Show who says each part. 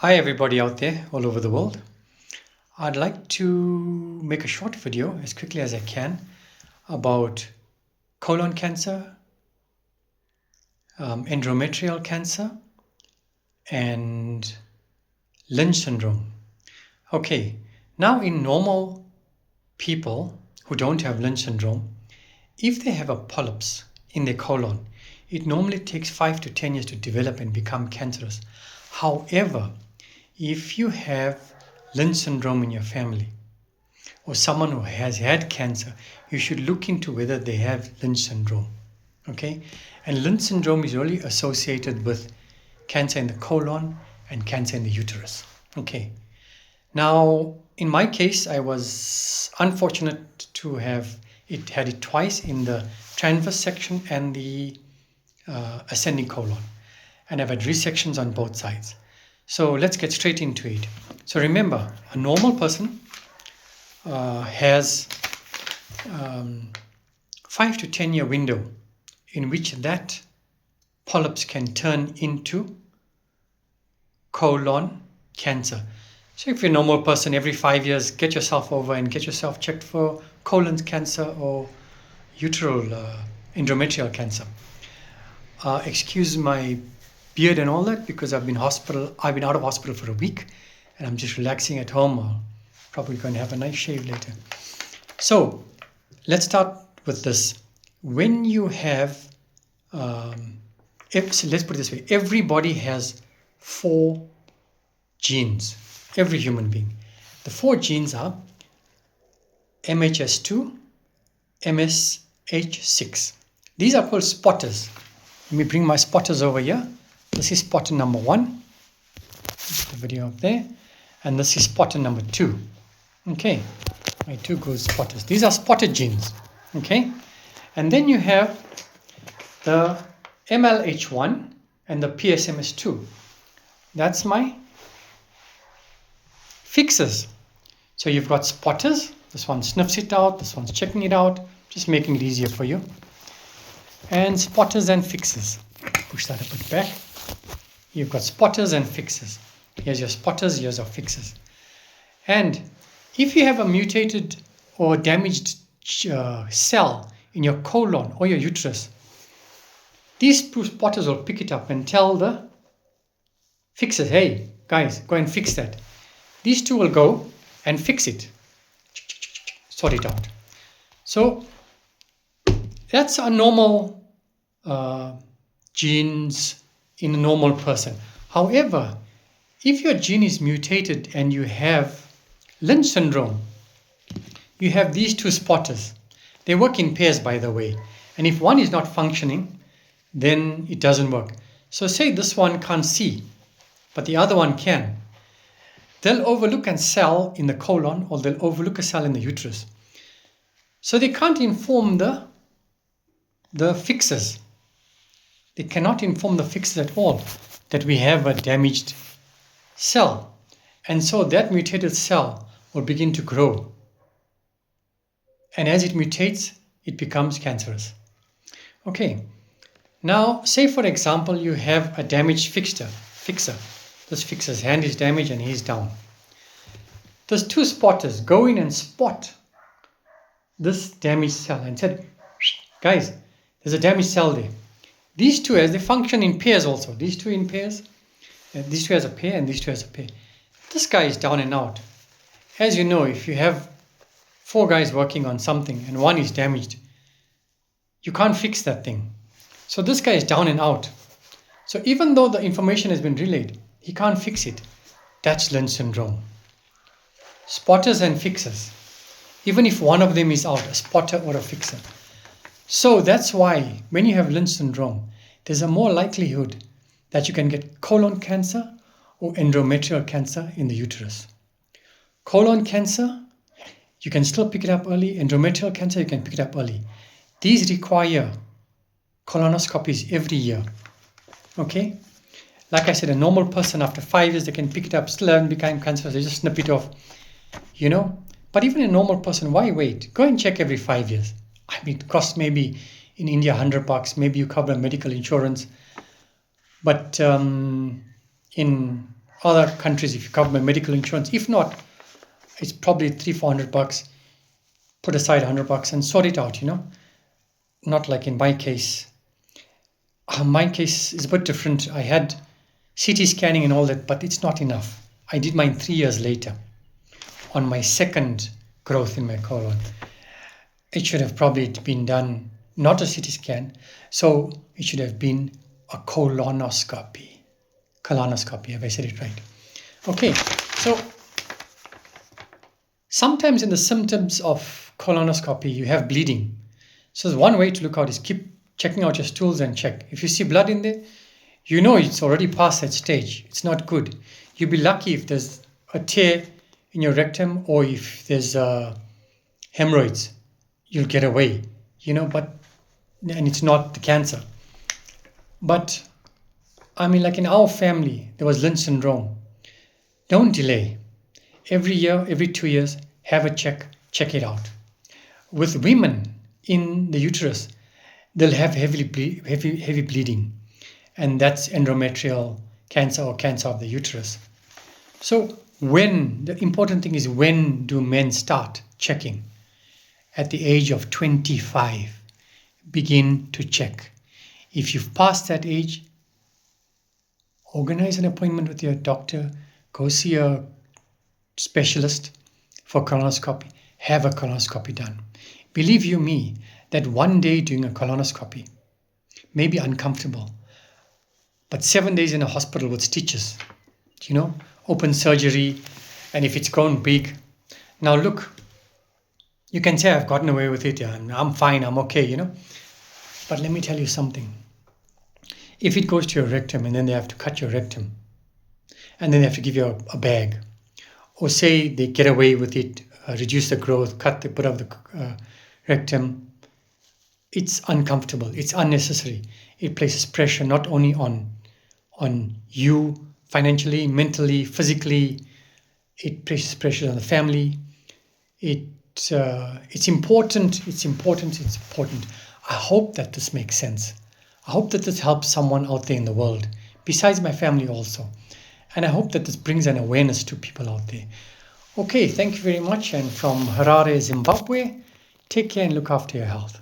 Speaker 1: Hi everybody out there all over the world. I'd like to make a short video as quickly as I can about colon cancer, endometrial cancer and Lynche syndrome. Okay, now in normal people who don't have Lynche syndrome, if they have a polyps in their colon, it normally takes 5 to 10 years to develop and become cancerous. However, if you have Lynche syndrome in your family or someone who has had cancer, you should look into whether they have Lynche syndrome. Okay? And Lynche syndrome is really associated with cancer in the colon and cancer in the uterus. Okay. Now, in my case, I was unfortunate to have had it twice in the transverse section and the ascending colon. And I've had resections on both sides. So let's get straight into it. So remember, a normal person has 5 to 10 year window in which that polyps can turn into colon cancer. So if you're a normal person, every 5 years, get yourself over and get yourself checked for colon cancer or uteral endometrial cancer. Excuse my beard and all that because I've been out of hospital for a week and I'm just relaxing at home. I'll probably going to have a nice shave later. So let's start with this. When you have, let's put it this way, everybody has 4 genes, every human being. The 4 genes are MHS2, MSH6. These are called spotters. Let me bring my spotters over here. This is spotter number 1. Put the video up there. And this is spotter number 2. Okay. My 2 good spotters. These are spotted genes. Okay. And then you have the MLH1 and the PSMS2. That's my fixers. So you've got spotters. This one sniffs it out. This one's checking it out. Just making it easier for you. And spotters and fixers. Push that a bit back. You've got spotters and fixers. Here's your spotters, here's your fixers. And if you have a mutated or damaged cell in your colon or your uterus, these 2 spotters will pick it up and tell the fixers, hey, guys, go and fix that. These 2 will go and fix it. Sort it out. So that's a normal genes in a normal person. However, if your gene is mutated and you have Lynche syndrome, you have these 2 spotters. They work in pairs, by the way. And if one is not functioning, then it doesn't work. So say this one can't see, but the other one can. They'll overlook a cell in the colon or they'll overlook a cell in the uterus. So they can't inform the fixers. They cannot inform the fixers at all that we have a damaged cell. And so that mutated cell will begin to grow. And as it mutates, it becomes cancerous. Okay. Now, say for example, you have a damaged fixer. This fixer's hand is damaged and he's down. Those 2 spotters go in and spot this damaged cell and said, guys, there's a damaged cell there. These 2, as they function in pairs also, these 2 in pairs, these 2 as a pair and these 2 as a pair. This guy is down and out. As you know, if you have 4 guys working on something and 1 is damaged, you can't fix that thing. So this guy is down and out. So even though the information has been relayed, he can't fix it. That's Lynche syndrome. Spotters and fixers. Even if one of them is out, a spotter or a fixer. So that's why when you have Lynche syndrome, there's a more likelihood that you can get colon cancer or endometrial cancer in the uterus. Colon cancer, you can still pick it up early. Endometrial cancer, you can pick it up early. These require colonoscopies every year. Okay? Like I said, a normal person after 5 years, they can pick it up, still haven't become cancerous, they just snip it off. You know? But even a normal person, why wait? Go and check every 5 years. I mean, it costs maybe in India $100, maybe you cover medical insurance. But in other countries, if you cover my medical insurance. If not, it's probably $300-400. Put aside $100 and sort it out, Not like in my case. My case is a bit different. I had CT scanning and all that, but it's not enough. I did mine 3 years later on my second growth in my colon. It should have probably been done, not a CT scan, so it should have been a colonoscopy. Colonoscopy, have I said it right? Okay, so sometimes in the symptoms of colonoscopy, you have bleeding. So one way to look out is keep checking out your stools and check. If you see blood in there, you know it's already past that stage. It's not good. You'll be lucky if there's a tear in your rectum or if there's hemorrhoids. You'll get away, and it's not the cancer. But, like in our family, there was Lynche Syndrome. Don't delay. Every year, every 2 years, have a check it out. With women in the uterus, they'll have heavy bleeding, and that's endometrial cancer or cancer of the uterus. So the important thing is, when do men start checking? At the age of 25, begin to check. If you've passed that age, organize an appointment with your doctor, go see a specialist for colonoscopy, have a colonoscopy done. Believe you me, that one day doing a colonoscopy may be uncomfortable, but 7 days in a hospital with stitches, open surgery, and if it's grown big. Now look, you can say I've gotten away with it, I'm fine, I'm okay, But let me tell you something. If it goes to your rectum and then they have to cut your rectum, and then they have to give you a bag, or say they get away with it, reduce the growth, cut the bit of the rectum, it's uncomfortable, it's unnecessary. It places pressure not only on you financially, mentally, physically. It places pressure on the family. It's important. I hope that this makes sense. I hope that this helps someone out there in the world, besides my family also. And I hope that this brings an awareness to people out there. Okay, thank you very much. And from Harare, Zimbabwe, take care and look after your health.